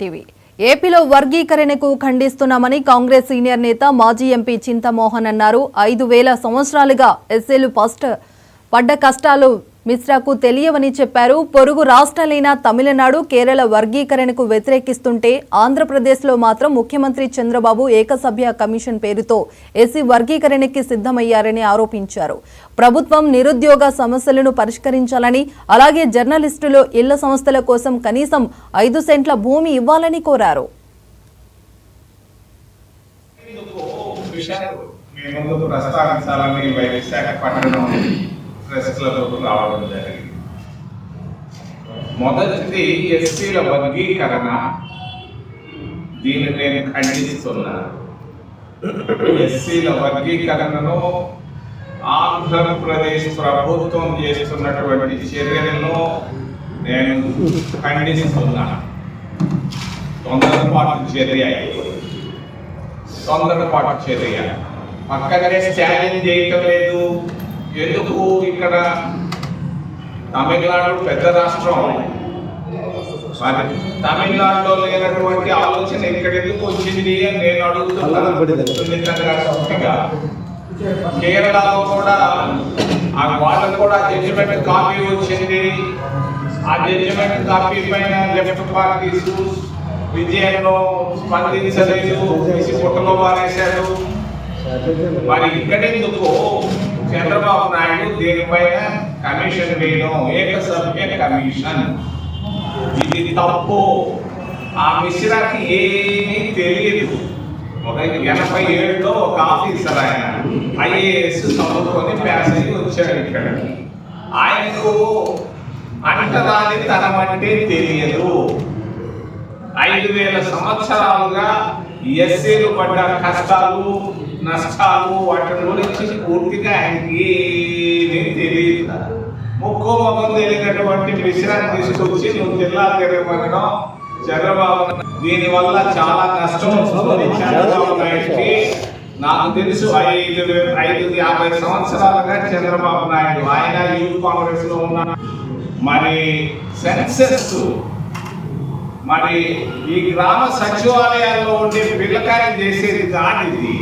TV ఏపీలో వర్గీకరణకు ఖండిస్తున్నామని Congress senior నేత మాజీ ఎంపీ చింతమోహన్ అన్నారు. 5,000 సంవత్సరాలుగా ఎస్సీలు పడ్డ కష్టాలు మిశ్రాకు తెలియవని చెప్పారు. పొరుగు రాష్ట్రాలైన తమిళనాడు, కేరళ వర్గీకరణకు వ్యతిరేకిస్తుంటే ఆంధ్రప్రదేశ్లో మాత్రం ముఖ్యమంత్రి చంద్రబాబు ఏకసభ్య కమిషన్ పేరుతో ఎస్సీ వర్గీకరణకి సిద్ధమయ్యారని ఆరోపించారు. ప్రభుత్వం నిరుద్యోగ సమస్యలను పరిష్కరించాలని, అలాగే జర్నలిస్టులు, ఇళ్ల సంస్థల కోసం కనీసం 5 సెంట్ల భూమి ఇవ్వాలని కోరారు. రావడం జరిగింది. మొదటిది ఎస్సీల వర్గీకరణ. దీన్ని నేను ఖండిస్తున్నాను. ఎస్సీల వర్గీకరణను ఆంధ్రప్రదేశ్ ప్రభుత్వం చేస్తున్నటువంటి చర్యలను నేను ఖండిస్తున్నాను. తొందరపాటు చర్య పక్కనే ఛాలెంజ్ చేయటం లేదు. ఎందుకు? ఇక్కడ తమిళనాడు పెద్ద రాష్ట్రం, తమిళనాడులో లేనటువంటి ఆలోచన ఇక్కడ ఎందుకు వచ్చింది అని నేను అడుగుతున్నాను. కేరళలో కూడా వాళ్ళకు కూడా జడ్జిమెంట్ కాపీ వచ్చింది. ఆ జడ్జిమెంట్ కాపీ పైన లెఫ్ట్ పార్టీస్ విజయంలో స్పందించలేదు, పుట్టలో పారేశారు. మరి ఇక్కడెందుకు చంద్రబాబు నాయుడు దీనిపైన కమిషన్ వేయడం, ఏకసభ్య కమిషన్? ఇది తప్పు. ఆ మిశ్రాకి ఏమీ తెలియదు. 87లో ఒక ఆఫీసర్, ఆయన IAS చదువుకొని ప్యాస్ అయ్యి వచ్చాడు ఇక్కడికి. ఆయనకు అంటరాని తనం అంటే తెలియదు. 5,000 సంవత్సరాలుగా ఎస్సీలు పడ్డ కష్టాలు, నష్టాలు, వాటి గురించి పూర్తిగా ఆయనకి ఏమీ తెలియదు. ముక్కు ముఖం తెలియనటువంటి విషయాన్ని తీసుకొచ్చి నువ్వు జిల్లా తిరగమనడం చంద్రబాబు. దీనివల్ల చాలా కష్టం వస్తుంది చంద్రబాబు నాయుడికి. నాకు తెలుసు 50 సంవత్సరాలుగా చంద్రబాబు నాయుడు ఆయన యూత్ కాంగ్రెస్ లో ఉన్న మరి సెన్సెస్, మరి ఈ గ్రామ సచివాలయాల్లో ఉండే పిల్లకాయలు చేసేది కాదు ఇది.